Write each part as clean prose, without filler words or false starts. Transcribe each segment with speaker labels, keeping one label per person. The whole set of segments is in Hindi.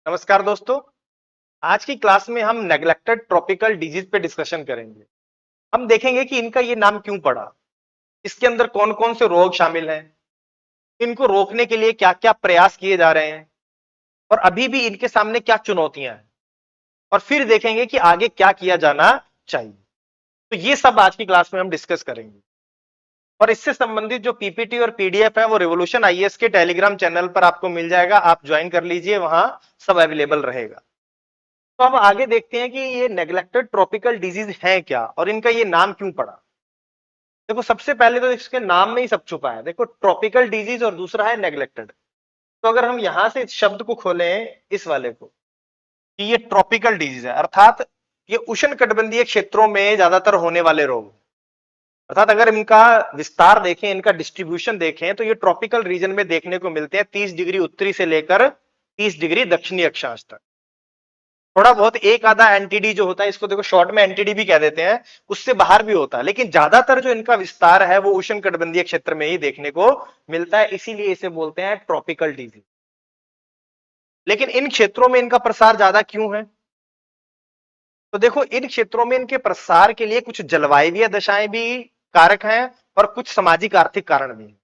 Speaker 1: नमस्कार दोस्तों। आज की क्लास में हम नेग्लेक्टेड ट्रॉपिकल डिजीज पे डिस्कशन करेंगे। हम देखेंगे कि इनका ये नाम क्यों पड़ा, इसके अंदर कौन कौन से रोग शामिल हैं, इनको रोकने के लिए क्या क्या प्रयास किए जा रहे हैं और अभी भी इनके सामने क्या चुनौतियां हैं, और फिर देखेंगे कि आगे क्या किया जाना चाहिए। तो ये सब आज की क्लास में हम डिस्कस करेंगे। और इससे संबंधित जो पीपीटी और पीडीएफ है वो रिवोल्यूशन आईएएस के टेलीग्राम चैनल पर आपको मिल जाएगा, आप ज्वाइन कर लीजिए, वहां सब अवेलेबल रहेगा। तो अब आगे देखते हैं कि ये नेग्लेक्टेड ट्रॉपिकल डिजीज है क्या और इनका ये नाम क्यों पड़ा। देखो, सबसे पहले तो इसके नाम में ही सब छुपा है। देखो, ट्रॉपिकल डिजीज और दूसरा है नेग्लेक्टेड। तो अगर हम यहां से इस शब्द को खोलें, इस वाले को, कि ये ट्रॉपिकल डिजीज है, अर्थात ये उष्णकटिबंधीय क्षेत्रों में ज्यादातर होने वाले रोग। अर्थात अगर इनका विस्तार देखें, इनका डिस्ट्रीब्यूशन देखें, तो ये ट्रॉपिकल रीजन में देखने को मिलते हैं, 30 डिग्री उत्तरी से लेकर 30 डिग्री दक्षिणी अक्षांश तक। थोड़ा बहुत एक आधा एनटीडी जो होता है, इसको देखो शॉर्ट में एनटीडी भी कह देते हैं, उससे बाहर भी होता है, लेकिन ज्यादातर जो इनका विस्तार है वो उष्णकटिबंधीय क्षेत्र में ही देखने को मिलता है, इसीलिए इसे बोलते हैं ट्रॉपिकल डिजीज। लेकिन इन क्षेत्रों में इनका प्रसार ज्यादा क्यों है? तो देखो, इन क्षेत्रों में इनके प्रसार के लिए कुछ जलवायु दशाएं भी कारक हैं और कुछ सामाजिक आर्थिक कारण भी हैं।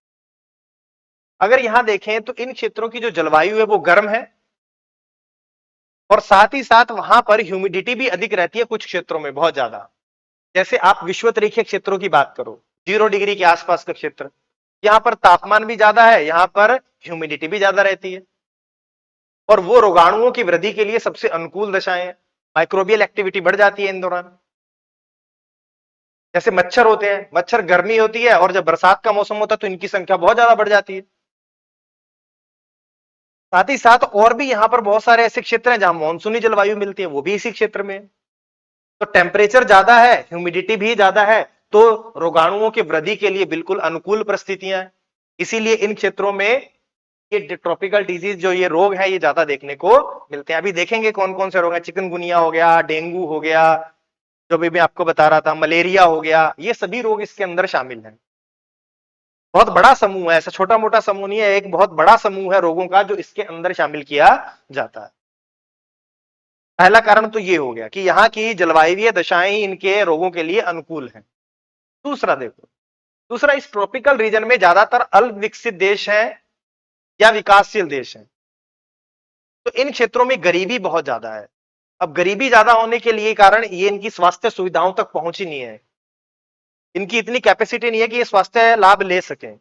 Speaker 1: अगर यहां देखें तो इन क्षेत्रों की जो जलवायु है वो गर्म है, और साथ ही साथ वहां पर ह्यूमिडिटी भी अधिक रहती है, कुछ क्षेत्रों में बहुत ज्यादा। जैसे आप विषुवतरीखीय क्षेत्रों की बात करो, 0 डिग्री के आसपास का क्षेत्र, यहां पर तापमान भी ज्यादा है, यहां पर ह्यूमिडिटी भी ज्यादा रहती है, और वो रोगाणुओं की वृद्धि के लिए सबसे अनुकूल दशाएं हैं। माइक्रोबियल एक्टिविटी बढ़ जाती है इन दौरान। जैसे मच्छर होते हैं, मच्छर गर्मी होती है और जब बरसात का मौसम होता है तो इनकी संख्या बहुत ज्यादा बढ़ जाती है। साथ ही साथ और भी यहां पर बहुत सारे ऐसे क्षेत्र हैं जहां मानसूनी जलवायु मिलती है, वो भी इसी क्षेत्र में है। तो टेम्परेचर ज्यादा है, ह्यूमिडिटी भी ज्यादा है, तो रोगाणुओं की वृद्धि के लिए बिल्कुल अनुकूल परिस्थितियां हैं। इसीलिए इन क्षेत्रों में ये ट्रॉपिकल डिजीज जो ये रोग है ये ज्यादा देखने को मिलते हैं। अभी देखेंगे कौन कौन से रोग हैं। चिकनगुनिया हो गया, डेंगू हो गया, जो भी मैं आपको बता रहा था, मलेरिया हो गया, ये सभी रोग इसके अंदर शामिल हैं। बहुत बड़ा समूह है, ऐसा छोटा मोटा समूह नहीं है, एक बहुत बड़ा समूह है रोगों का जो इसके अंदर शामिल किया जाता है। पहला कारण तो ये हो गया कि यहाँ की जलवायु दशाएं ही इनके रोगों के लिए अनुकूल हैं। दूसरा देखो, दूसरा, इस ट्रॉपिकल रीजन में ज्यादातर अल्प विकसित देश हैं या विकासशील देश हैं। तो इन क्षेत्रों में गरीबी बहुत ज्यादा है। अब गरीबी ज्यादा होने के लिए कारण ये इनकी स्वास्थ्य सुविधाओं तक पहुंच ही नहीं है, इनकी इतनी कैपेसिटी नहीं है कि ये स्वास्थ्य लाभ ले सकें।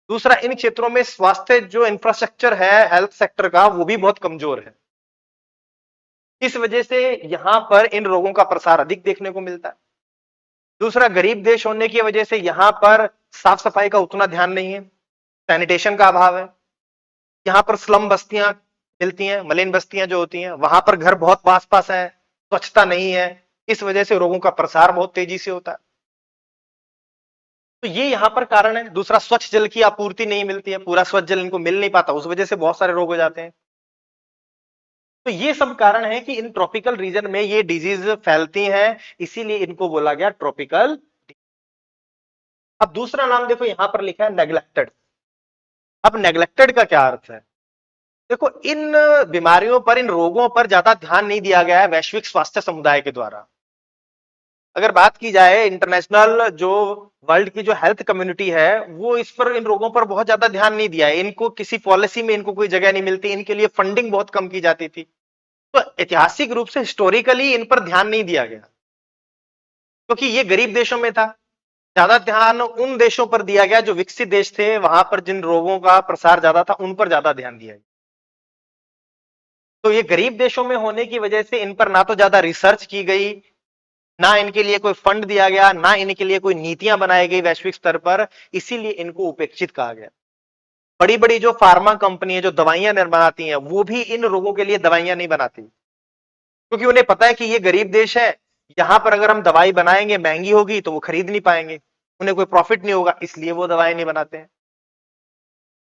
Speaker 1: दूसरा, इन क्षेत्रों में स्वास्थ्य जो इंफ्रास्ट्रक्चर है हेल्थ सेक्टर का, वो भी बहुत कमजोर है। इस वजह से यहां पर इन रोगों का प्रसार अधिक देखने को मिलता है। दूसरा, गरीब देश होने की वजह से यहां पर साफ सफाई का उतना ध्यान नहीं है, सैनिटेशन का अभाव है। यहां पर स्लम बस्तियां मिलती हैं, मलिन बस्तियां जो होती हैं, वहां पर घर बहुत पास पास है, स्वच्छता नहीं है। इस वजह से रोगों का प्रसार बहुत तेजी से होता है। तो ये यहां पर कारण है। दूसरा, स्वच्छ जल की आपूर्ति नहीं मिलती है, पूरा स्वच्छ जल इनको मिल नहीं पाता, उस वजह से बहुत सारे रोग हो जाते हैं। तो ये सब कारण है कि इन ट्रॉपिकल रीजन में ये डिजीज फैलती हैं, इसीलिए इनको बोला गया ट्रॉपिकल। अब दूसरा नाम देखो, यहां पर लिखा है नेग्लेक्टेड। अब नेग्लेक्टेड का क्या अर्थ है? देखो, इन बीमारियों पर, इन रोगों पर ज्यादा ध्यान नहीं दिया गया है वैश्विक स्वास्थ्य समुदाय के द्वारा। अगर बात की जाए इंटरनेशनल जो वर्ल्ड की जो हेल्थ कम्युनिटी है, वो इस पर, इन रोगों पर बहुत ज्यादा ध्यान नहीं दिया है। इनको किसी पॉलिसी में इनको कोई जगह नहीं मिलती, इनके लिए फंडिंग बहुत कम की जाती थी। तो ऐतिहासिक रूप से हिस्टोरिकली इन पर ध्यान नहीं दिया गया, क्योंकि ये गरीब देशों में था। ज्यादा ध्यान उन देशों पर दिया गया जो विकसित देश थे, वहां पर जिन रोगों का प्रसार ज्यादा था उन पर ज्यादा ध्यान दिया गया। तो ये गरीब देशों में होने की वजह से इन पर ना तो ज्यादा रिसर्च की गई, ना इनके लिए कोई फंड दिया गया, ना इनके लिए कोई नीतियां बनाई गई वैश्विक स्तर पर, इसीलिए इनको उपेक्षित कहा गया। बड़ी बड़ी जो फार्मा कंपनी है जो दवाइयां बनाती हैं, वो भी इन रोगों के लिए दवाइयां नहीं बनाती, क्योंकि उन्हें पता है कि ये गरीब देश है, यहां पर अगर हम दवाई बनाएंगे महंगी होगी तो वो खरीद नहीं पाएंगे, उन्हें कोई प्रॉफिट नहीं होगा, इसलिए वो दवाएं नहीं बनाते हैं।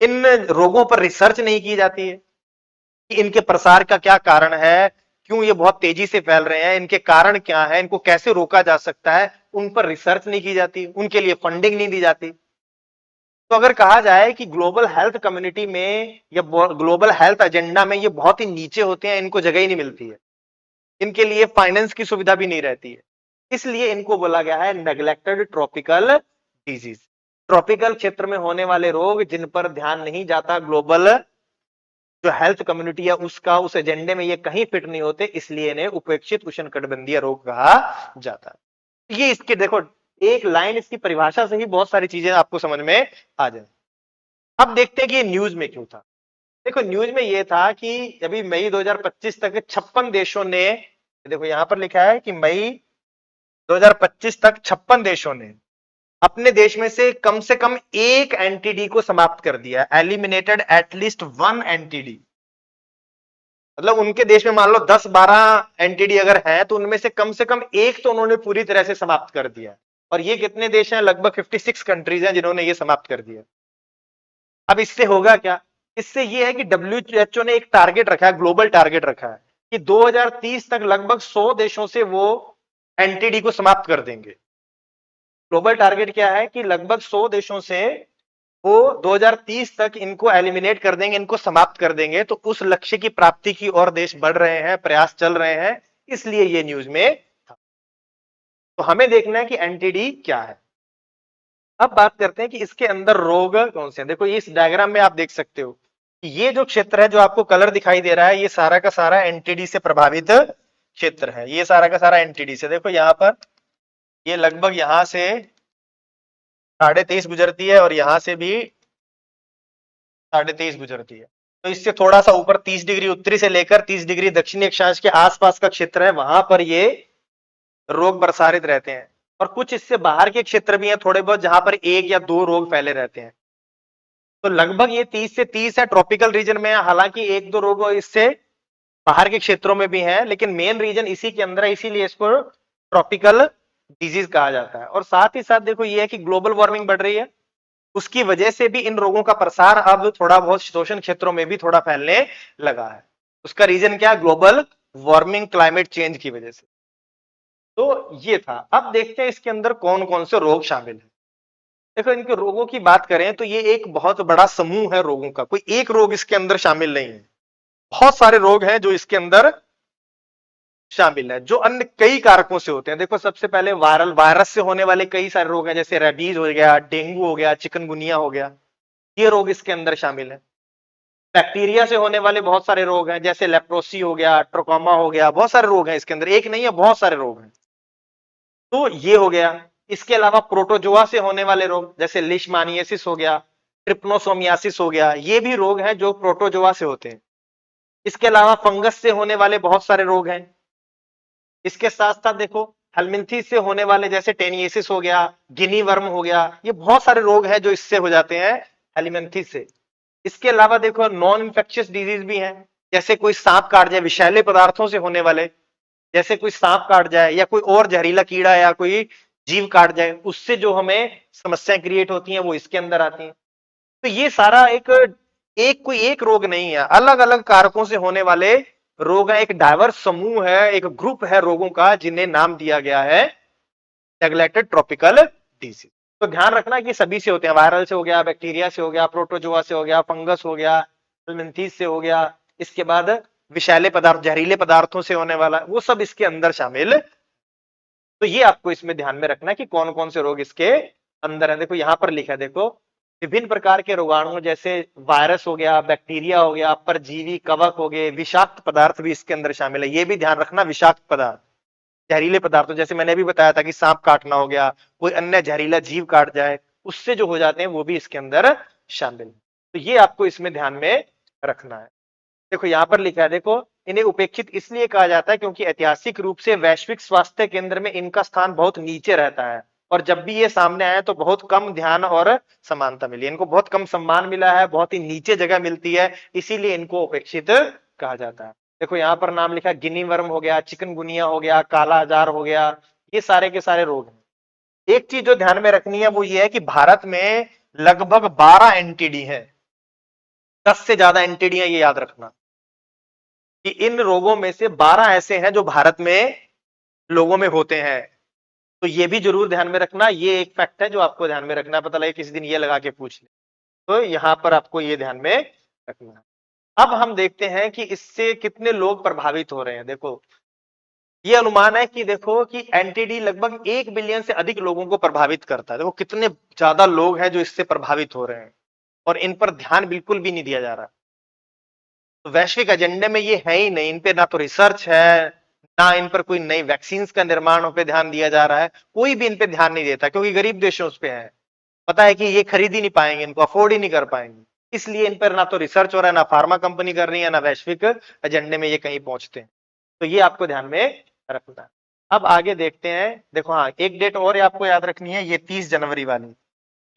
Speaker 1: इन रोगों पर रिसर्च नहीं की जाती है कि इनके प्रसार का क्या कारण है, क्यों ये बहुत तेजी से फैल रहे हैं, इनके कारण क्या है, इनको कैसे रोका जा सकता है, उन पर रिसर्च नहीं की जाती, उनके लिए फंडिंग नहीं दी जाती। तो अगर कहा जाए कि ग्लोबल हेल्थ कम्युनिटी में या ग्लोबल हेल्थ एजेंडा में ये बहुत ही नीचे होते हैं, इनको जगह ही नहीं मिलती है, इनके लिए फाइनेंस की सुविधा भी नहीं रहती है, इसलिए इनको बोला गया है नेग्लेक्टेड ट्रॉपिकल डिजीज। ट्रॉपिकल क्षेत्र में होने वाले रोग जिन पर ध्यान नहीं जाता, ग्लोबल जो हेल्थ कम्युनिटी है उसका उस एजेंडे में ये कहीं फिट नहीं होते, इसलिए इन्हें उपेक्षित उष्णकटिबंधीय रोग कहा जाता है। ये इसके देखो एक लाइन इसकी परिभाषा से ही बहुत सारी चीजें आपको समझ में आ जाए। अब देखते हैं कि ये न्यूज में क्यों था। देखो न्यूज में ये था कि अभी मई 2025 तक 56 देशों ने, देखो यहां पर लिखा है कि मई 2025 तक 56 देशों ने अपने देश में से कम एक एनटीडी को समाप्त कर दिया, एलिमिनेटेड एटलीस्ट वन एनटीडी। मतलब उनके देश में मान लो 10-12 एनटीडी अगर है तो उनमें से कम एक तो उन्होंने पूरी तरह से समाप्त कर दिया। और ये कितने देश हैं? लगभग 56 कंट्रीज हैं जिन्होंने ये समाप्त कर दिया। अब इससे होगा क्या? इससे ये है कि डब्ल्यूएचओ ने एक टारगेट रखा है, ग्लोबल टारगेट रखा है कि 2030 तक लगभग 100 देशों से वो एनटीडी को समाप्त कर देंगे। ग्लोबल टारगेट क्या है कि लगभग 100 देशों से वो 2030 तक इनको एलिमिनेट कर देंगे, इनको समाप्त कर देंगे। तो उस लक्ष्य की प्राप्ति की ओर देश बढ़ रहे हैं, प्रयास चल रहे हैं, इसलिए ये न्यूज में था। तो हमें देखना है कि एनटीडी क्या है। अब बात करते हैं कि इसके अंदर रोग कौन से हैं। देखो इस डायग्राम में आप देख सकते हो कि ये जो क्षेत्र है, जो आपको कलर दिखाई दे रहा है, ये सारा का सारा एनटीडी से प्रभावित क्षेत्र है। ये सारा का सारा एनटीडी से, देखो यहां पर ये लगभग यहां से 23.5 गुजरती है और यहां से भी 23.5 गुजरती है। तो इससे थोड़ा सा ऊपर 30 डिग्री उत्तरी से लेकर 30 डिग्री दक्षिणी अक्षांश के आसपास का क्षेत्र है, वहां पर ये रोग प्रसारित रहते हैं। और कुछ इससे बाहर के क्षेत्र भी हैं थोड़े बहुत, जहां पर एक या दो रोग फैले रहते हैं। तो लगभग ये 30 से 30 है, ट्रॉपिकल रीजन में है। हालांकि एक दो रोग इससे बाहर के क्षेत्रों में भी हैं, लेकिन मेन रीजन इसी के अंदर है, इसीलिए इसको ट्रॉपिकल डिजीज कहा जाता है। और साथ ही साथ देखो ये है कि ग्लोबल वार्मिंग बढ़ रही है, उसकी वजह से भी इन रोगों का प्रसार अब थोड़ा बहुत शीतोष्ण क्षेत्रों में भी थोड़ा फैलने लगा है। उसका रीजन क्या? ग्लोबल वार्मिंग, क्लाइमेट चेंज की वजह से। तो ये था। अब देखते हैं इसके अंदर कौन कौन से रोग शामिल है। देखो इनके रोगों की बात करें तो ये एक बहुत बड़ा समूह है रोगों का, कोई एक रोग इसके अंदर शामिल नहीं है। बहुत सारे रोग हैं जो इसके अंदर शामिल है, जो अन्य कई कारकों से होते हैं। देखो सबसे पहले वायरस से होने वाले कई सारे रोग हैं, जैसे रेबीज हो गया, डेंगू हो गया, चिकनगुनिया हो गया, ये रोग इसके अंदर शामिल है। बैक्टीरिया से होने वाले बहुत सारे रोग हैं, जैसे लेप्रोसी हो गया, ट्रोकोमा हो गया, बहुत सारे रोग हैं इसके अंदर, एक नहीं है, बहुत सारे रोग हैं। तो ये हो गया। इसके अलावा प्रोटोजोआ से होने वाले रोग, जैसे लिशमानियासिस हो गया, ट्रिप्नोसोमियासिस हो गया, ये भी रोग हैं जो प्रोटोजोआ से होते हैं। इसके अलावा फंगस से होने वाले बहुत सारे रोग हैं। इसके साथ साथ देखो हेलमिंथेस से होने वाले, जैसे टेनियसिस हो गया, गिनी वर्म हो गया, ये बहुत सारे रोग हैं जो इससे हो जाते हैं, हेलमिंथेस से। इसके अलावा देखो नॉन इंफेक्शियस डिजीज भी हैं, जैसे कोई सांप काट जाए, विषैले पदार्थों से होने वाले, जैसे कोई सांप काट जाए या कोई और जहरीला कीड़ा या कोई जीव काट जाए, उससे जो हमें समस्याएं क्रिएट होती हैं वो इसके अंदर आती हैं। तो ये सारा एक कोई एक रोग नहीं है, अलग अलग कारकों से होने वाले रोग है, एक डाइवर्स समूह है, एक ग्रुप है रोगों का, जिन्हें नाम दिया गया है नेग्लेक्टेड ट्रॉपिकल डिजीज। तो ध्यान रखना कि सभी से होते हैं, वायरल से हो गया, बैक्टीरिया से हो गया, प्रोटोजोआ से हो गया, फंगस हो गया, हेलमिंथेस से हो गया, इसके बाद विषैले पदार्थ, जहरीले पदार्थों से होने वाला, वो सब इसके अंदर शामिल। तो ये आपको इसमें ध्यान में रखना है कि कौन कौन से रोग इसके अंदर है। देखो यहां पर लिखा है, देखो विभिन्न प्रकार के रोगाणु, जैसे वायरस हो गया, बैक्टीरिया हो गया, परजीवी, कवक हो गए, विषाक्त पदार्थ भी इसके अंदर शामिल है। ये भी ध्यान रखना, विषाक्त पदार्थ, जहरीले पदार्थों, जैसे मैंने भी बताया था कि सांप काटना हो गया, कोई अन्य जहरीला जीव काट जाए, उससे जो हो जाते हैं वो भी इसके अंदर शामिल है। तो ये आपको इसमें ध्यान में रखना है। देखो यहां पर लिखा है, देखो इन्हें उपेक्षित इसलिए कहा जाता है क्योंकि ऐतिहासिक रूप से वैश्विक स्वास्थ्य केंद्र में इनका स्थान बहुत नीचे रहता है, और जब भी ये सामने आए तो बहुत कम ध्यान और समानता मिली, इनको बहुत कम सम्मान मिला है, बहुत ही नीचे जगह मिलती है, इसीलिए इनको उपेक्षित कहा जाता है। देखो यहाँ पर नाम लिखा, गिनी वर्म हो गया, चिकनगुनिया हो गया, काला आजार हो गया, ये सारे के सारे रोग हैं। एक चीज जो ध्यान में रखनी है वो ये है कि भारत में लगभग 12 एनटीडी है, 10 से ज्यादा एनटीडी है, ये याद रखना कि इन रोगों में से 12 ऐसे हैं जो भारत में लोगों में होते हैं। तो ये भी जरूर ध्यान में रखना, ये एक फैक्ट है जो आपको ध्यान में रखना, पता लगे किसी दिन ये लगा के पूछ ले। तो यहां पर आपको ये ध्यान में रखना है। अब हम देखते हैं कि इससे कितने लोग प्रभावित हो रहे हैं। देखो ये अनुमान है कि देखो कि एनटीडी लगभग 1 बिलियन से अधिक लोगों को प्रभावित करता है। देखो कितने ज्यादा लोग हैं जो इससे प्रभावित हो रहे हैं और इन पर ध्यान बिल्कुल भी नहीं दिया जा रहा। तो वैश्विक एजेंडे में ये है ही नहीं, इन पे ना तो रिसर्च है, ना इन पर कोई नई वैक्सीन का निर्माण पे ध्यान दिया जा रहा है। कोई भी इन पे ध्यान नहीं देता क्योंकि गरीब देशों उस पे है, पता है कि ये खरीद ही नहीं पाएंगे, इनको अफोर्ड ही नहीं कर पाएंगे, इसलिए इन पर ना तो रिसर्च हो रहा है, ना फार्मा कंपनी कर रही है, ना वैश्विक एजेंडे में ये कहीं पहुंचते हैं। तो ये आपको ध्यान में रखना है। अब आगे देखते हैं। देखो हाँ, एक डेट और आपको याद रखनी है, ये 30 जनवरी वाली।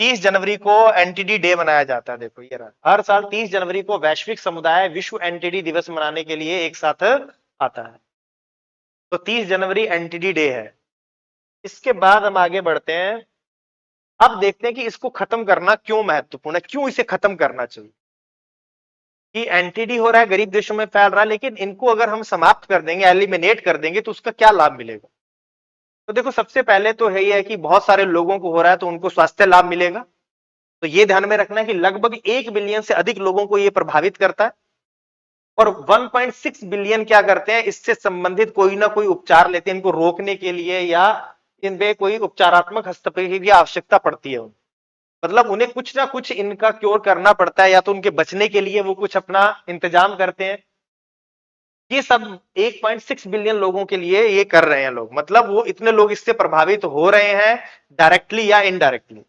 Speaker 1: 30 जनवरी को एनटीडी डे मनाया जाता है। देखो ये रहा, हर साल 30 जनवरी को वैश्विक समुदाय विश्व एनटीडी दिवस मनाने के लिए एक साथ आता है। तो 30 जनवरी एनटीडी डे है। इसके बाद हम आगे बढ़ते हैं। अब देखते हैं कि इसको खत्म करना क्यों महत्वपूर्ण है, क्यों इसे खत्म करना चाहिए। कि एनटीडी हो रहा है, गरीब देशों में फैल रहा है, लेकिन इनको अगर हम समाप्त कर देंगे, एलिमिनेट कर देंगे, तो उसका क्या लाभ मिलेगा। तो देखो सबसे पहले तो है कि बहुत सारे लोगों को हो रहा है तो उनको स्वास्थ्य लाभ मिलेगा। तो ये ध्यान में रखना है कि लगभग 1 बिलियन से अधिक लोगों को यह प्रभावित करता है और 1.6 बिलियन क्या करते हैं, इससे संबंधित कोई ना कोई उपचार लेते हैं, इनको रोकने के लिए या इन पे कोई उपचारात्मक हस्तक्षेप की आवश्यकता पड़ती है। मतलब उन्हें कुछ ना कुछ इनका क्योर करना पड़ता है, या तो उनके बचने के लिए वो कुछ अपना इंतजाम करते हैं। ये सब 1.6 बिलियन लोगों के लिए ये कर रहे हैं लोग, मतलब वो इतने लोग इससे प्रभावित हो रहे हैं डायरेक्टली या इनडायरेक्टली।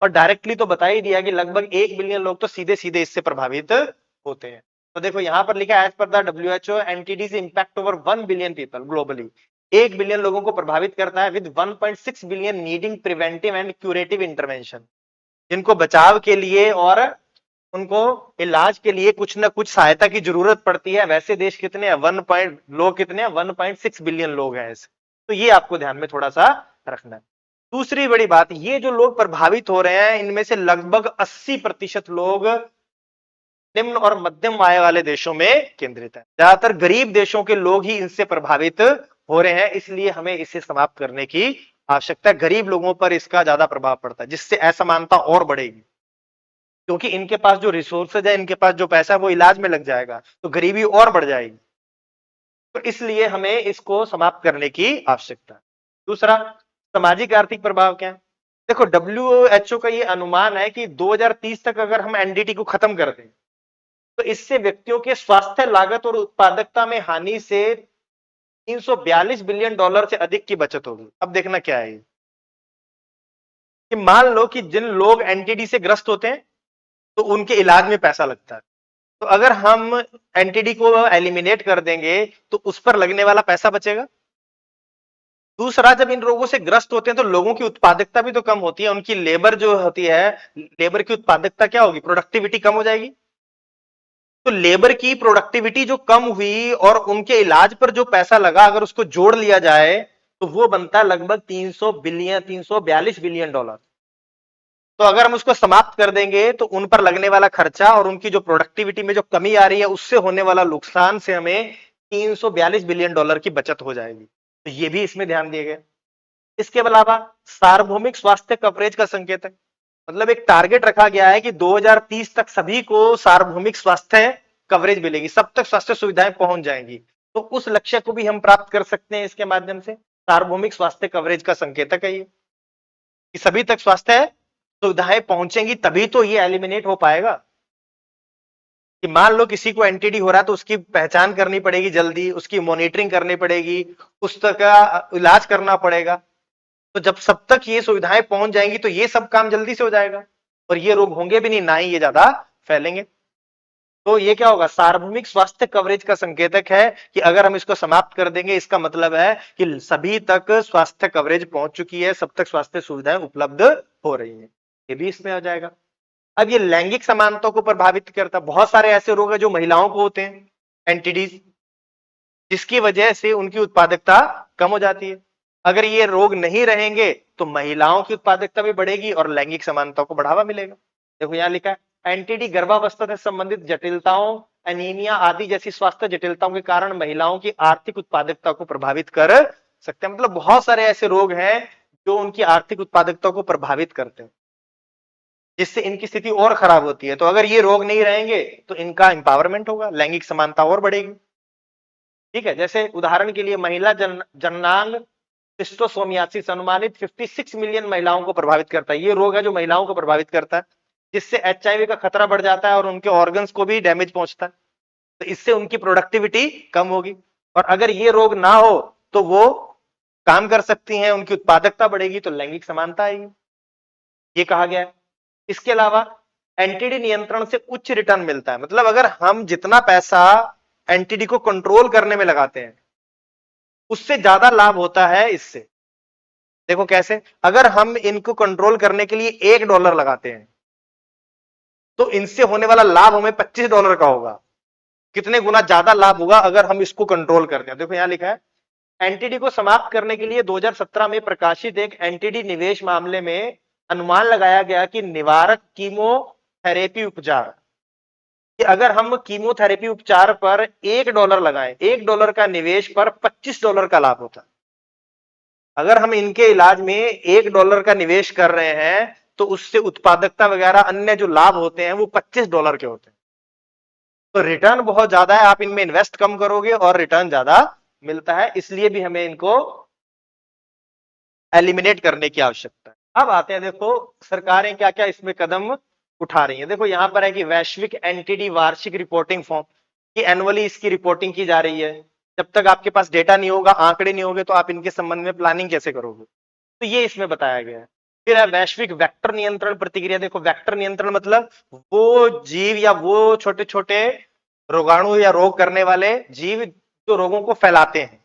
Speaker 1: और डायरेक्टली तो बता ही दिया कि लगभग 1 बिलियन लोग तो सीधे सीधे इससे प्रभावित होते हैं। तो देखो यहां पर लिखा है, as per the WHO NTDs impact over 1 billion people globally. 1 billion लोगों को प्रभावित करता है, with 1.6 billion needing preventive and curative intervention, जिनको बचाव के लिए और उनको इलाज के लिए कुछ ना कुछ सहायता की जरूरत पड़ती है। वैसे देश कितने हैं, लोग कितने हैं, 1.6 बिलियन लोग हैं ऐसे। तो ये आपको ध्यान में थोड़ा सा रखना है। दूसरी बड़ी बात, ये जो लोग प्रभावित हो रहे हैं इनमें से लगभग 80% लोग निम्न और मध्यम आय वाले देशों में केंद्रित है। ज्यादातर गरीब देशों के लोग ही इनसे प्रभावित हो रहे हैं, इसलिए हमें इसे समाप्त करने की आवश्यकता है। गरीब लोगों पर इसका ज्यादा प्रभाव पड़ता है, जिससे असमानता और बढ़ेगी, क्योंकि इनके पास जो रिसोर्सेज है, इनके पास जो पैसा है वो इलाज में लग जाएगा, तो गरीबी और बढ़ जाएगी। तो इसलिए हमें इसको समाप्त करने की आवश्यकता है। दूसरा, सामाजिक आर्थिक प्रभाव क्या है। देखो डब्ल्यूएचओ का ये अनुमान है कि 2030 तक अगर हम एनडीटी को खत्म कर दें तो इससे व्यक्तियों के स्वास्थ्य लागत और उत्पादकता में हानि से 342 बिलियन डॉलर से अधिक की बचत होगी। अब देखना क्या है कि मान लो कि जिन लोग एनटीडी से ग्रस्त होते हैं तो उनके इलाज में पैसा लगता है, तो अगर हम एनटीडी को एलिमिनेट कर देंगे तो उस पर लगने वाला पैसा बचेगा। दूसरा, जब इन रोगों से ग्रस्त होते हैं तो लोगों की उत्पादकता भी तो कम होती है, उनकी लेबर जो होती है, लेबर की उत्पादकता क्या होगी, प्रोडक्टिविटी कम हो जाएगी। तो लेबर की प्रोडक्टिविटी जो कम हुई और उनके इलाज पर जो पैसा लगा, अगर उसको जोड़ लिया जाए तो वो बनता है लगभग 342 बिलियन डॉलर। तो अगर हम उसको समाप्त कर देंगे तो उन पर लगने वाला खर्चा और उनकी जो प्रोडक्टिविटी में जो कमी आ रही है उससे होने वाला नुकसान से हमें 342 बिलियन डॉलर की बचत हो जाएगी। तो ये भी इसमें ध्यान दिए गए। इसके अलावा सार्वभौमिक स्वास्थ्य कवरेज का संकेत है, मतलब एक टारगेट रखा गया है कि 2030 तक सभी को सार्वभौमिक स्वास्थ्य कवरेज मिलेगी, सब तक स्वास्थ्य सुविधाएं पहुंच जाएंगी। तो उस लक्ष्य को भी हम प्राप्त कर सकते हैं इसके माध्यम से। सार्वभौमिक स्वास्थ्य कवरेज का संकेतक है ये, कि सभी तक स्वास्थ्य सुविधाएं पहुंचेंगी तभी तो ये एलिमिनेट हो पाएगा। कि मान लो किसी को एनटीडी हो रहा है तो उसकी पहचान करनी पड़ेगी जल्दी, उसकी मॉनिटरिंग करनी पड़ेगी, उस तक का इलाज करना पड़ेगा। तो जब सब तक ये सुविधाएं पहुंच जाएंगी तो ये सब काम जल्दी से हो जाएगा और ये रोग होंगे भी नहीं, ना ही ये ज्यादा फैलेंगे। तो ये क्या होगा, सार्वभौमिक स्वास्थ्य कवरेज का संकेतक है कि अगर हम इसको समाप्त कर देंगे इसका मतलब है कि सभी तक स्वास्थ्य कवरेज पहुंच चुकी है, सब तक स्वास्थ्य सुविधाएं उपलब्ध हो रही है, ये भी इसमें आ जाएगा। अब ये लैंगिक समानता को प्रभावित करता, बहुत सारे ऐसे रोग है जो महिलाओं को होते हैं एनटीडीज, जिसकी वजह से उनकी उत्पादकता कम हो जाती है। अगर ये रोग नहीं रहेंगे तो महिलाओं की उत्पादकता भी बढ़ेगी और लैंगिक समानता को बढ़ावा मिलेगा। देखो यहां लिखा है, एनटीडी गर्भावस्था से संबंधित जटिलताओं, एनीमिया आदि जैसी स्वास्थ्य जटिलताओं के कारण महिलाओं की आर्थिक उत्पादकता को प्रभावित कर सकते हैं। मतलब बहुत सारे ऐसे रोग हैं जो उनकी आर्थिक उत्पादकता को प्रभावित करते हैं, जिससे इनकी स्थिति और खराब होती है। तो अगर ये रोग नहीं रहेंगे तो इनका एम्पावरमेंट होगा, लैंगिक समानता और बढ़ेगी। ठीक है, जैसे उदाहरण के लिए महिला जननांग शिस्टोसोमियासिस से अनुमानित 56 मिलियन महिलाओं को प्रभावित करता है। ये रोग है जो महिलाओं को प्रभावित करता है, जिससे एचआईवी का खतरा बढ़ जाता है और उनके ऑर्गन्स को भी डैमेज पहुंचता है। तो इससे उनकी प्रोडक्टिविटी कम होगी, और अगर ये रोग ना हो तो वो काम कर सकती हैं, उनकी उत्पादकता बढ़ेगी, तो लैंगिक समानता आएगी, ये कहा गया है। इसके अलावा एनटीडी नियंत्रण से उच्च रिटर्न मिलता है। मतलब अगर हम जितना पैसा एनटीडी को कंट्रोल करने में लगाते हैं उससे ज्यादा लाभ होता है इससे। देखो कैसे, अगर हम इनको कंट्रोल करने के लिए $1 लगाते हैं तो इनसे होने वाला लाभ हमें $25 का होगा। कितने गुना ज्यादा लाभ होगा अगर हम इसको कंट्रोल करते हैं। देखो यहां लिखा है, एनटीडी को समाप्त करने के लिए 2017 में प्रकाशित एक एनटीडी निवेश मामले में अनुमान लगाया गया कि निवारक कीमोथेरेपी उपचार, कि अगर हम कीमोथेरेपी उपचार पर $1 लगाएं, $1 का निवेश पर $25 का लाभ होता है। अगर हम इनके इलाज में $1 का निवेश कर रहे हैं तो उससे उत्पादकता वगैरह अन्य जो लाभ होते हैं वो $25 के होते हैं। तो रिटर्न बहुत ज्यादा है, आप इनमें इन्वेस्ट कम करोगे और रिटर्न ज्यादा मिलता है, इसलिए भी हमें इनको एलिमिनेट करने की आवश्यकता है। अब आते हैं, देखो सरकारें क्या क्या इसमें कदम उठा रही हैं। देखो यहां पर है कि वैश्विक एनटीडी वार्षिक रिपोर्टिंग फॉर्म, कि एनुअली इसकी रिपोर्टिंग की जा रही है। जब तक आपके पास डेटा नहीं होगा, आंकड़े नहीं होंगे, तो आप इनके संबंध में प्लानिंग कैसे करोगे, तो ये इसमें बताया गया है। फिर है वैश्विक वेक्टर नियंत्रण प्रतिक्रिया। देखो वेक्टर नियंत्रण मतलब वो जीव या वो छोटे छोटे रोगाणु या रोग करने वाले जीव जो रोगों को फैलाते हैं।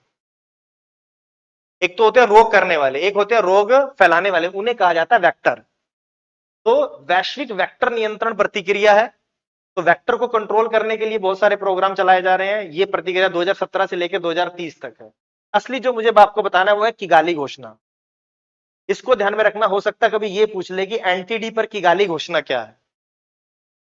Speaker 1: एक तो होते हैं रोग करने वाले, एक होते हैं रोग फैलाने वाले, उन्हें कहा जाता है वेक्टर। तो वैश्विक वेक्टर नियंत्रण प्रतिक्रिया है। तो वेक्टर को कंट्रोल करने के लिए बहुत सारे प्रोग्राम चलाए जा रहे हैं। ये प्रतिक्रिया 2017 से लेकर 2030 तक है। असली जो मुझे आपको बताना है वो है किगाली घोषणा। इसको ध्यान में रखना, हो सकता है कभी ये पूछ ले कि एनटीडी पर किगाली घोषणा क्या है।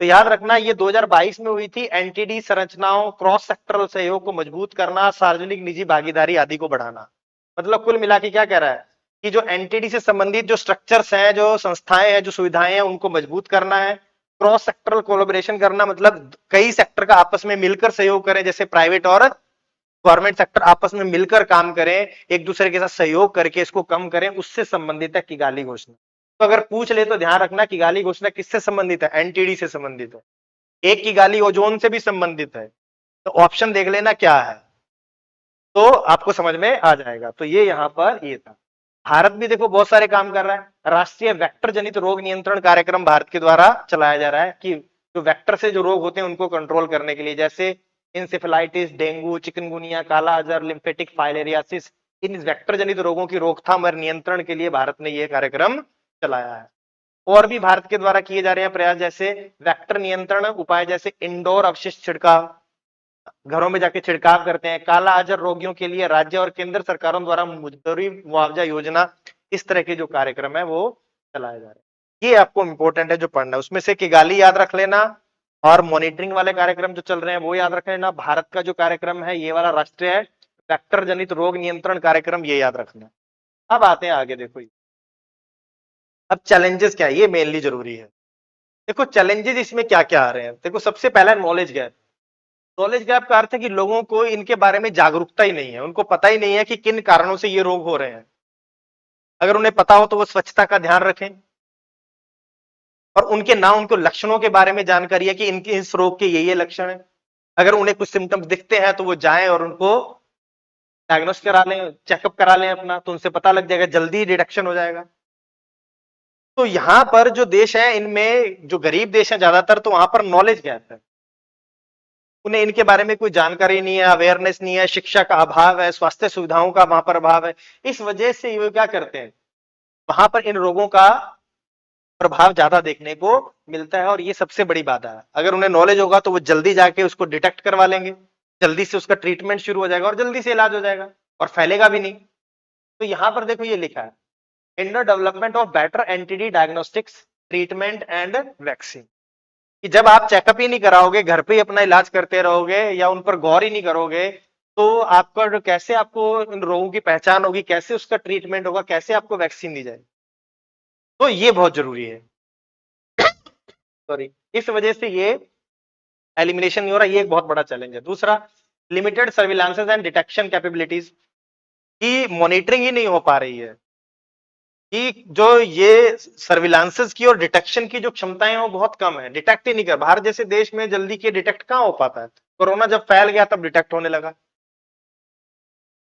Speaker 1: तो याद रखना, ये 2022 में हुई थी। एनटीडी संरचनाओं, क्रॉस सेक्टरल सहयोग को मजबूत करना, सार्वजनिक निजी भागीदारी आदि को बढ़ाना। मतलब कुल मिला के क्या कह रहा है कि जो एनटीडी से संबंधित जो स्ट्रक्चर्स हैं, जो संस्थाएं हैं, जो सुविधाएं हैं, उनको मजबूत करना है। क्रॉस सेक्टरल कोलैबोरेशन करना, मतलब कई सेक्टर का आपस में मिलकर सहयोग करें, जैसे प्राइवेट और गवर्नमेंट सेक्टर आपस में मिलकर काम करें, एक दूसरे के साथ सहयोग करके इसको कम करें, उससे संबंधित है किगाली घोषणा। तो अगर पूछ ले तो ध्यान रखना, किगाली घोषणा किससे संबंधित है, एनटीडी से संबंधित है। एक किगाली ओजोन से भी संबंधित है। तो ऑप्शन देख लेना क्या है, तो आपको समझ में आ जाएगा। तो ये यहां पर ये था। भारत भी देखो बहुत सारे काम कर रहा है। राष्ट्रीय वेक्टर जनित रोग नियंत्रण कार्यक्रम भारत के द्वारा चलाया जा रहा है, कि जो वेक्टर से जो रोग होते हैं उनको कंट्रोल करने के लिए, जैसे इंसेफेलाइटिस, डेंगू, चिकनगुनिया, काला अजहर, लिम्फेटिक फाइलेरियासिस, इन वेक्टर जनित रोगों की रोकथाम और नियंत्रण के लिए भारत ने यह कार्यक्रम चलाया है। और भी भारत के द्वारा किए जा रहे हैं प्रयास, जैसे वेक्टर नियंत्रण उपाय, जैसे इंडोर अवशिष्ट छिड़काव, घरों में जाके छिड़काव करते हैं। काला अजहर रोगियों के लिए राज्य और केंद्र सरकारों द्वारा मुद्दरी मुआवजा योजना, इस तरह के जो कार्यक्रम है वो चलाए जा रहे हैं। ये आपको इंपॉर्टेंट है जो पढ़ना है। उसमें से किगाली याद रख लेना, और मॉनिटरिंग वाले कार्यक्रम जो चल रहे हैं वो याद रख लेना। भारत का जो कार्यक्रम है ये वाला राष्ट्रीय वेक्टर जनित रोग नियंत्रण कार्यक्रम, ये याद रखना। अब आते हैं आगे, देखो अब चैलेंजेस क्या है, ये मेनली जरूरी है। देखो चैलेंजेस इसमें क्या क्या आ रहे हैं। देखो सबसे पहला नॉलेज गैप। नॉलेज गैप का अर्थ है कि लोगों को इनके बारे में जागरूकता ही नहीं है, उनको पता ही नहीं है कि किन कारणों से ये रोग हो रहे हैं। अगर उन्हें पता हो तो वो स्वच्छता का ध्यान रखें, और उनके ना उनको लक्षणों के बारे में जानकारी है कि इनके इस रोग के ये लक्षण है। अगर उन्हें कुछ सिम्टम्स दिखते हैं तो वो जाएं और उनको डायग्नोस करा लें, चेकअप करा लें अपना, तो उनसे पता लग जाएगा, जल्दी डिटेक्शन हो जाएगा। तो यहां पर जो देश है, इनमें जो गरीब देश है ज्यादातर, तो वहां पर नॉलेज गैप है। उन्हें इनके बारे में कोई जानकारी नहीं है, अवेयरनेस नहीं है, शिक्षा का अभाव है, स्वास्थ्य सुविधाओं का वहां पर अभाव है। इस वजह से ये क्या करते हैं, वहां पर इन रोगों का प्रभाव ज्यादा देखने को मिलता है, और ये सबसे बड़ी बाधा है। अगर उन्हें नॉलेज होगा तो वो जल्दी जाके उसको डिटेक्ट करवा लेंगे, जल्दी से उसका ट्रीटमेंट शुरू हो जाएगा और जल्दी से इलाज हो जाएगा, और फैलेगा भी नहीं। तो यहां पर देखो ये लिखा है, in the development of better NTD diagnostics, treatment and vaccine, कि जब आप चेकअप ही नहीं कराओगे, घर पे ही अपना इलाज करते रहोगे या उन पर गौर ही नहीं करोगे, तो आपका कैसे आपको इन रोगों की पहचान होगी, कैसे उसका ट्रीटमेंट होगा, कैसे आपको वैक्सीन दी जाएगी। तो ये बहुत जरूरी है। सॉरी, इस वजह से ये एलिमिनेशन नहीं हो रहा, ये एक बहुत बड़ा चैलेंज है। दूसरा, लिमिटेड सर्विलांसेस एंड डिटेक्शन कैपेबिलिटीज की मॉनिटरिंग ही नहीं हो पा रही है, कि जो ये सर्विलांसेस की और डिटेक्शन की जो क्षमताएं हैं वो बहुत कम है, डिटेक्ट ही नहीं कर, बाहर जैसे देश में जल्दी के डिटेक्ट कहाँ हो पाता है, कोरोना जब फैल गया तब डिटेक्ट होने लगा।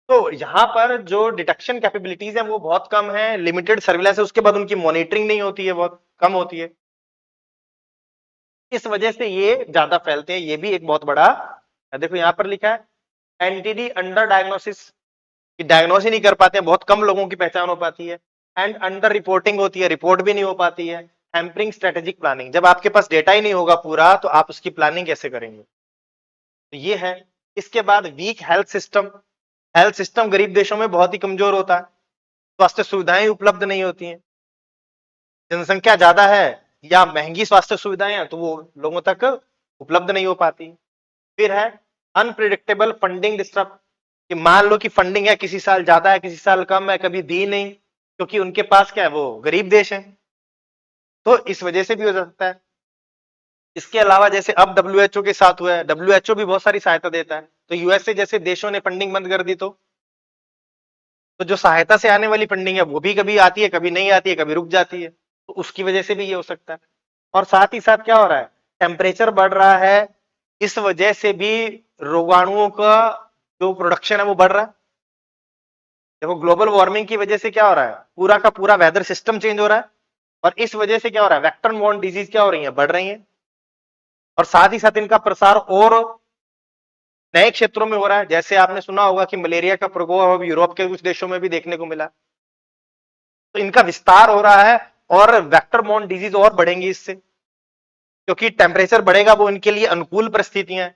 Speaker 1: तो यहाँ पर जो डिटेक्शन कैपेबिलिटीज है वो बहुत कम है, लिमिटेड सर्विलांस है, उसके बाद उनकी मॉनिटरिंग नहीं होती है, बहुत कम होती है, इस वजह से ये ज्यादा फैलते हैं, ये भी एक बहुत बड़ा। देखो यहाँ पर लिखा है एनटीडी अंडर डायग्नोसिस, कि डायग्नोस ही नहीं कर पाते हैं, बहुत कम लोगों की पहचान हो पाती है, एंड अंडर रिपोर्टिंग होती है, रिपोर्ट भी नहीं हो पाती है, हैम्परिंग स्ट्रेटेजिक प्लानिंग, जब आपके पास डेटा ही नहीं होगा पूरा तो आप उसकी प्लानिंग कैसे करेंगे, तो ये है। इसके बाद weak health system, health system गरीब देशों में बहुत ही कमजोर होता है, स्वास्थ्य सुविधाएं उपलब्ध नहीं होती हैं, जनसंख्या ज्यादा है या महंगी स्वास्थ्य सुविधाएं हैं तो वो लोगों तक उपलब्ध नहीं हो पाती। फिर है अनप्रिडिक्टेबल फंडिंग डिस्टर्ब, कि मान लो कि फंडिंग है, किसी साल ज्यादा है किसी साल कम है, कभी दी नहीं, क्योंकि उनके पास क्या है, वो गरीब देश है, तो इस वजह से भी हो सकता है। इसके अलावा जैसे अब डब्ल्यूएचओ के साथ हुआ है, डब्ल्यूएचओ भी बहुत सारी सहायता देता है, तो यूएसए जैसे देशों ने फंडिंग बंद कर दी, तो जो सहायता से आने वाली फंडिंग है वो भी कभी आती है कभी नहीं आती है, कभी रुक जाती है, तो उसकी वजह से भी ये हो सकता है। और साथ ही साथ क्या हो रहा है, टेम्परेचर बढ़ रहा है, इस वजह से भी रोगाणुओं का जो प्रोडक्शन है वो बढ़ रहा है। देखो ग्लोबल वार्मिंग की वजह से क्या हो रहा है, पूरा का पूरा वेदर सिस्टम चेंज हो रहा है, और इस वजह से क्या हो रहा है, वेक्टर बॉर्न डिजीज क्या हो रही है, बढ़ रही है, और साथ ही साथ इनका प्रसार और नए क्षेत्रों में हो रहा है। जैसे आपने सुना होगा कि मलेरिया का प्रकोप अब यूरोप के कुछ देशों में भी देखने को मिला, तो इनका विस्तार हो रहा है, और वेक्टर बॉर्न डिजीज और बढ़ेंगी इससे, क्योंकि टेम्परेचर बढ़ेगा, वो इनके लिए अनुकूल परिस्थितियां हैं।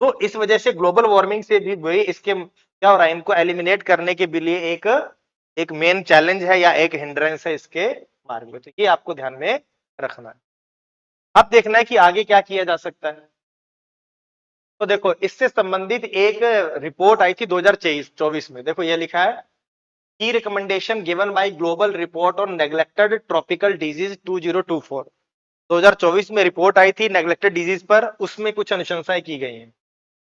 Speaker 1: तो इस वजह से ग्लोबल वार्मिंग से भी इसके क्या हो रहा है, इनको एलिमिनेट करने के लिए एक एक मेन चैलेंज है या एक हिंड्रेंस है इसके मार्ग में, तो ये आपको ध्यान में रखना है। अब देखना है कि आगे क्या किया जा सकता है। तो देखो इससे संबंधित एक रिपोर्ट आई थी 2024 में, देखो ये लिखा है की recommendation given by global report on neglected tropical disease 2024, 2024 में रिपोर्ट आई थी नेग्लेक्टेड डिजीज पर, उसमें कुछ अनुशंसाएं की गई हैं।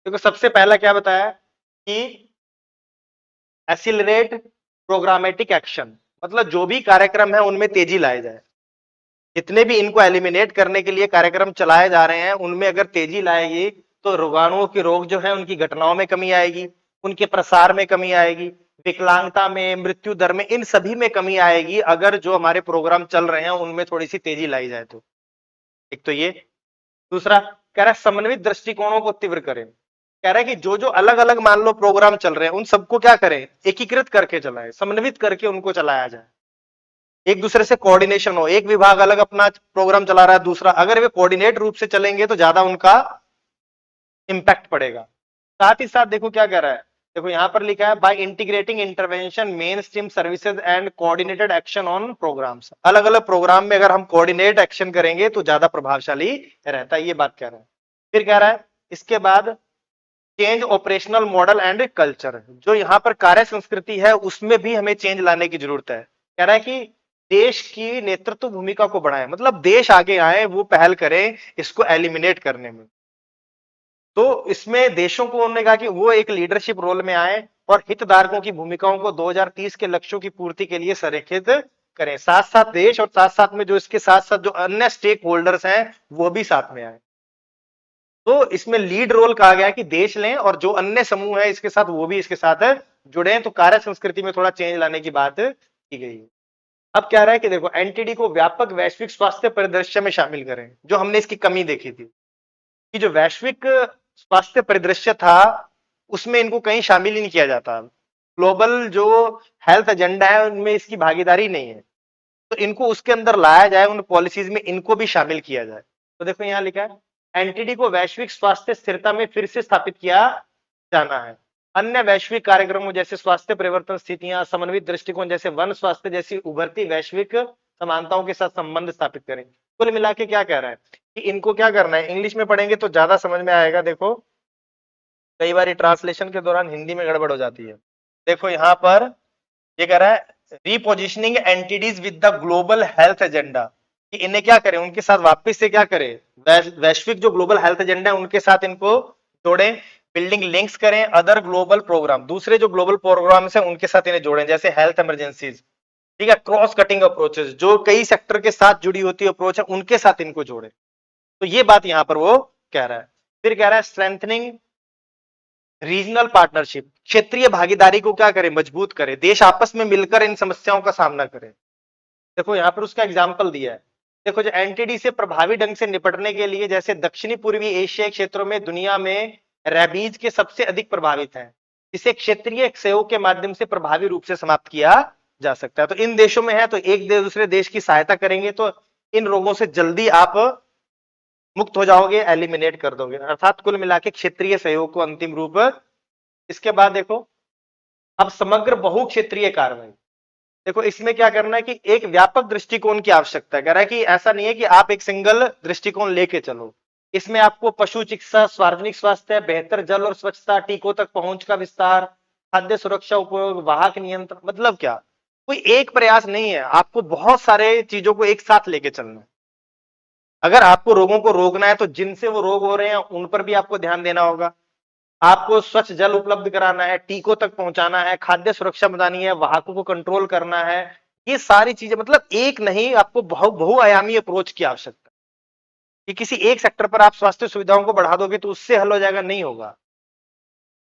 Speaker 1: देखो सबसे पहला क्या बताया कि एसिलरेट प्रोग्रामेटिक एक्शन, मतलब जो भी कार्यक्रम है उनमें तेजी लाए जाए, जितने भी इनको एलिमिनेट करने के लिए कार्यक्रम चलाए जा रहे हैं उनमें अगर तेजी लाएगी तो रोगाणुओं के रोग जो है उनकी घटनाओं में कमी आएगी, उनके प्रसार में कमी आएगी, विकलांगता में, मृत्यु दर में, इन सभी में कमी आएगी अगर जो हमारे प्रोग्राम चल रहे हैं उनमें थोड़ी सी तेजी लाई जाए तो। एक तो ये। दूसरा कह रहा है समन्वित दृष्टिकोणों को तीव्र करें, कह रहा है कि जो जो अलग अलग मान लो प्रोग्राम चल रहे हैं उन सबको क्या करें, एकीकृत करके चलाएं, समन्वित करके उनको चलाया जाए, एक दूसरे से कोऑर्डिनेशन हो, एक विभाग अलग अपना प्रोग्राम चला रहा है, दूसरा, अगर वे कोऑर्डिनेट रूप से चलेंगे तो ज्यादा उनका इंपैक्ट पड़ेगा। साथ ही साथ देखो क्या कह रहा है, देखो यहां पर लिखा है by integrating intervention mainstream services and coordinated action on programmes, अलग अलग प्रोग्राम में अगर हम कोऑर्डिनेट एक्शन करेंगे तो ज्यादा प्रभावशाली रहता है, ये बात कह रहा है। फिर कह रहा है इसके बाद change operational model and culture, जो यहाँ पर कार्य संस्कृति है उसमें भी हमें चेंज लाने की जरूरत है। कह रहा है कि देश की नेतृत्व भूमिका को बढ़ाएं, मतलब देश आगे आए, वो पहल करें इसको एलिमिनेट करने में, तो इसमें देशों को उन्होंने कहा कि वो एक लीडरशिप रोल में आए और हितधारकों की भूमिकाओं को 2030 के लक्ष्यों की पूर्ति के लिए संरेखित करें, साथ साथ देश और साथ साथ में जो इसके साथ साथ जो अन्य स्टेक होल्डर्स हैं वो भी साथ में आए। तो इसमें लीड रोल कहा गया है कि देश लें और जो अन्य समूह है इसके साथ वो भी इसके साथ जुड़े, तो कार्य संस्कृति में थोड़ा चेंज लाने की बात की गई है। अब क्या रहा है कि देखो एनटीडी को व्यापक वैश्विक स्वास्थ्य परिदृश्य में शामिल करें, जो हमने इसकी कमी देखी थी कि जो वैश्विक स्वास्थ्य परिदृश्य था उसमें इनको कहीं शामिल ही नहीं किया जाता, ग्लोबल जो हेल्थ एजेंडा है उनमें इसकी भागीदारी नहीं है, तो इनको उसके अंदर लाया जाए, उन पॉलिसीज में इनको भी शामिल किया जाए। तो देखो यहाँ लिखा है एनटीडी को वैश्विक स्वास्थ्य स्थिरता में फिर से स्थापित किया जाना है, अन्य वैश्विक कार्यक्रमों जैसे स्वास्थ्य परिवर्तन स्थितियां, समन्वित दृष्टिकोण जैसे वन स्वास्थ्य जैसी उभरती वैश्विक समानताओं के साथ संबंध स्थापित करें। कुल मिला के क्या कह रहा है कि इनको क्या करना है, इंग्लिश में पढ़ेंगे तो ज्यादा समझ में आएगा। देखो कई बार ट्रांसलेशन के दौरान हिंदी में गड़बड़ हो जाती है। देखो यहाँ पर ये कह रहा है repositioning entities with the global health agenda, कि इन्हें क्या करें, उनके साथ वापस से क्या करें, वैश्विक जो ग्लोबल हेल्थ एजेंडा है उनके साथ इनको जोड़ें, बिल्डिंग लिंक्स करें अदर ग्लोबल प्रोग्राम, दूसरे जो ग्लोबल प्रोग्राम्स हैं उनके साथ इन्हें जोड़ें, जैसे हेल्थ इमरजेंसीज, ठीक है, क्रॉस कटिंग अप्रोचेस, जो कई सेक्टर के साथ जुड़ी होती अप्रोच है उनके साथ इनको जोड़े। तो ये बात यहां पर वो कह रहा है। फिर कह रहा है स्ट्रेंथनिंग रीजनल पार्टनरशिप, क्षेत्रीय भागीदारी को क्या करें, मजबूत करें, देश आपस में मिलकर इन समस्याओं का सामना करें। देखो यहां पर उसका एग्जाम्पल दिया है, देखो जो एनटीडी से प्रभावी ढंग से निपटने के लिए, जैसे दक्षिणी पूर्वी एशियाई क्षेत्रों में दुनिया में रेबीज के सबसे अधिक प्रभावित हैं, इसे क्षेत्रीय सहयोग के माध्यम से प्रभावी रूप से समाप्त किया जा सकता है। तो इन देशों में है तो एक दूसरे देश की सहायता करेंगे तो इन रोगों से जल्दी आप मुक्त हो जाओगे, एलिमिनेट कर दोगे, अर्थात कुल मिला के क्षेत्रीय सहयोग को अंतिम रूप। इसके बाद देखो अब समग्र बहु क्षेत्रीय कार्रवाई, देखो इसमें क्या करना है कि एक व्यापक दृष्टिकोण की आवश्यकता है, कह रहा है कि ऐसा नहीं है कि आप एक सिंगल दृष्टिकोण लेके चलो, इसमें आपको पशु चिकित्सा, सार्वजनिक स्वास्थ्य, बेहतर जल और स्वच्छता, टीकों तक पहुंच का विस्तार, खाद्य सुरक्षा उपयोग, वाहक नियंत्रण, मतलब क्या, कोई एक प्रयास नहीं है, आपको बहुत सारे चीजों को एक साथ लेके चलना है। अगर आपको रोगों को रोकना है तो जिनसे वो रोग हो रहे हैं उन पर भी आपको ध्यान देना होगा, आपको स्वच्छ जल उपलब्ध कराना है, टीकों तक पहुंचाना है, खाद्य सुरक्षा बनानी है, वाहकों को कंट्रोल करना है, ये सारी चीजें, मतलब एक नहीं, आपको बहुआयामी अप्रोच की आवश्यकता है। कि किसी एक सेक्टर पर आप स्वास्थ्य सुविधाओं को बढ़ा दोगे तो उससे हल हो जाएगा, नहीं होगा,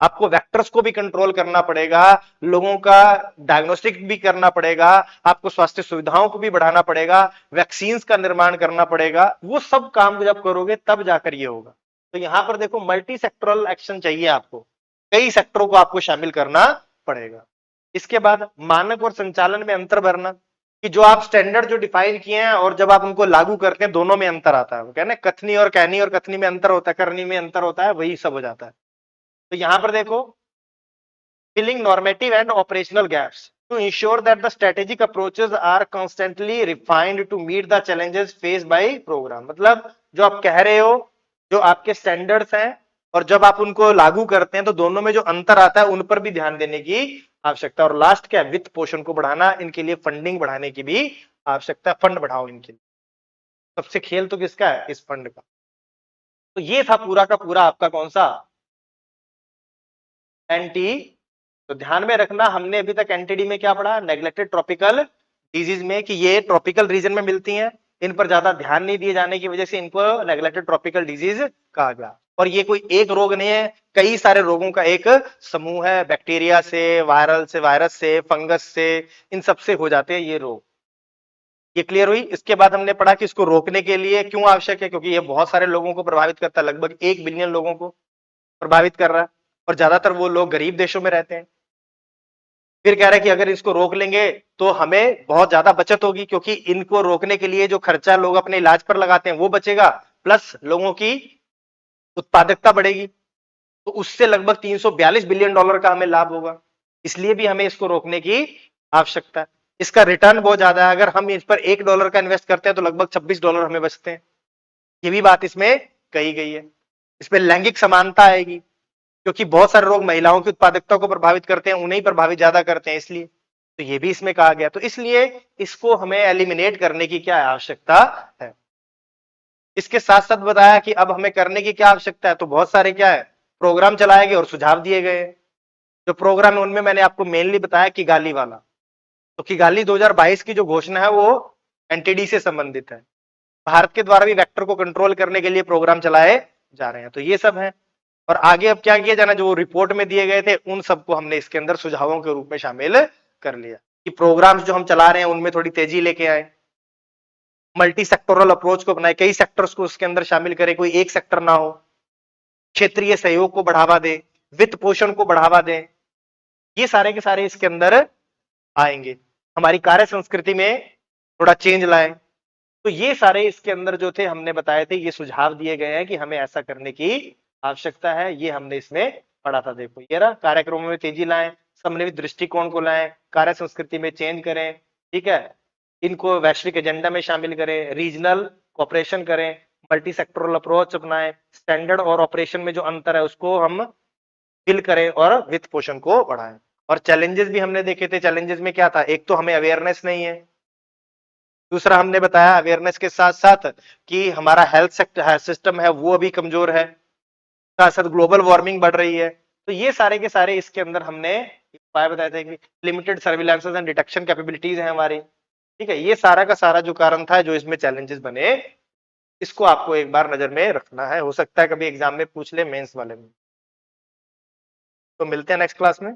Speaker 1: आपको वेक्टर्स को भी कंट्रोल करना पड़ेगा, लोगों का डायग्नोस्टिक भी करना पड़ेगा, आपको स्वास्थ्य सुविधाओं को भी बढ़ाना पड़ेगा, वैक्सीन का निर्माण करना पड़ेगा, वो सब काम जब करोगे तब जाकर ये होगा। तो यहां पर देखो मल्टी सेक्टरल एक्शन चाहिए आपको, कई सेक्टरों को आपको शामिल करना पड़ेगा। इसके बाद मानक और संचालन में अंतर भरना, कि जो आप स्टैंडर्ड जो डिफाइन किए हैं और जब आप उनको लागू करते हैं दोनों में अंतर आता है, वो कहना कथनी और कहनी और कथनी में अंतर होता है, करनी में अंतर होता है, वही सब हो जाता है। तो यहां पर देखो filling normative and operational gaps to ensure that the strategic approaches are constantly refined to meet the challenges faced by program, मतलब जो आप कह रहे हो, जो आपके स्टैंडर्ड्स हैं और जब आप उनको लागू करते हैं तो दोनों में जो अंतर आता है उन पर भी ध्यान देने की आवश्यकता है। और लास्ट क्या है, वित्त पोषण को बढ़ाना, इनके लिए फंडिंग बढ़ाने की भी आवश्यकता है, फंड बढ़ाओ इनके लिए। सबसे खेल तो किसका है, इस फंड का। तो ये था पूरा का पूरा आपका कौन सा, एंटी। तो ध्यान में रखना हमने अभी तक एनटीडी में क्या पढ़ा, नेग्लेक्टेड ट्रॉपिकल डिजीज में, कि ये ट्रॉपिकल रीजन में मिलती हैं, इन पर ज्यादा ध्यान नहीं दिए जाने की वजह से इनको नेग्लेक्टेड ट्रॉपिकल डिजीज कहा गया। और ये कोई एक रोग नहीं है, कई सारे रोगों का एक समूह है, बैक्टीरिया से, वायरस से, फंगस से, इन सब से हो जाते हैं ये रोग। ये क्लियर हुई। इसके बाद हमने पढ़ा कि इसको रोकने के लिए क्यों आवश्यक है, क्योंकि ये बहुत सारे लोगों को प्रभावित करता है, लगभग 1 बिलियन लोगों को प्रभावित कर रहा है और ज्यादातर वो लोग गरीब देशों में रहते हैं। फिर कह रहे हैं कि अगर इसको रोक लेंगे तो हमें बहुत ज्यादा बचत होगी, क्योंकि इनको रोकने के लिए जो खर्चा लोग अपने इलाज पर लगाते हैं वो बचेगा, प्लस लोगों की उत्पादकता बढ़ेगी, तो उससे लगभग $342 बिलियन का हमें लाभ होगा। इसलिए भी हमें इसको रोकने की आवश्यकता है। इसका रिटर्न बहुत ज्यादा है, अगर हम इस पर $1 का इन्वेस्ट करते हैं तो लगभग $26 हमें बचते हैं। ये भी बात इसमें कही गई है। इसमें लैंगिक समानता आएगी, क्योंकि बहुत सारे रोग महिलाओं की उत्पादकता को प्रभावित करते हैं, उन्हें ही प्रभावित ज्यादा करते हैं, इसलिए तो ये भी इसमें कहा गया। तो इसलिए इसको हमें एलिमिनेट करने की क्या आवश्यकता है। इसके साथ साथ बताया कि अब हमें करने की क्या आवश्यकता है, तो बहुत सारे क्या है प्रोग्राम चलाए गए और सुझाव दिए गए। जो प्रोग्राम है उनमें मैंने आपको मेनली बताया किगाली वाला, तो किगाली 2022 की जो घोषणा है वो एनटीडी से संबंधित है। भारत के द्वारा भी वेक्टर को कंट्रोल करने के लिए प्रोग्राम चलाए जा रहे हैं, तो ये सब है। और आगे अब क्या किया जाना, जो रिपोर्ट में दिए गए थे उन सबको हमने इसके अंदर सुझावों के रूप में शामिल कर लिया, कि प्रोग्राम्स जो हम चला रहे हैं उनमें थोड़ी तेजी लेके आए, मल्टी सेक्टोरल अप्रोच को बनाए, कई सेक्टर्स को उसके अंदर शामिल करें, कोई एक सेक्टर ना हो, क्षेत्रीय सहयोग को बढ़ावा दे, वित्त पोषण को बढ़ावा दे, ये सारे के सारे इसके अंदर आएंगे। हमारी कार्य संस्कृति में थोड़ा चेंज लाएं, तो ये सारे इसके अंदर जो थे हमने बताए थे, ये सुझाव दिए गए हैं कि हमें ऐसा करने की आवश्यकता है, ये हमने इसमें पढ़ा था। देखो ये रहा, कार्यक्रमों में तेजी लाएं, समन्वित दृष्टिकोण को लाएं, कार्य संस्कृति में चेंज करें, ठीक है, इनको वैश्विक एजेंडा में शामिल करें, रीजनल कॉपरेशन करें, मल्टी सेक्टोरल अप्रोच अपनाएं, स्टैंडर्ड और ऑपरेशन में जो अंतर है उसको हम फिल करें और वित्त पोषण को बढ़ाएं। और चैलेंजेस भी हमने देखे थे, चैलेंजेस में क्या था, एक तो हमें अवेयरनेस नहीं है, दूसरा हमने बताया अवेयरनेस के साथ साथ कि हमारा हेल्थ सिस्टम है वो अभी कमजोर है, साथ साथ ग्लोबल वार्मिंग बढ़ रही है। तो ये सारे के सारे इसके अंदर हमने उपाय बताए थे कि लिमिटेड सर्विलांसेस एंड डिटेक्शन कैपेबिलिटीज है हमारी। ठीक है, ये सारा का सारा जो कारण था जो इसमें चैलेंजेस बने, इसको आपको एक बार नजर में रखना है, हो सकता है कभी एग्जाम में पूछ ले मेंस वाले में। तो मिलते हैं नेक्स्ट क्लास में।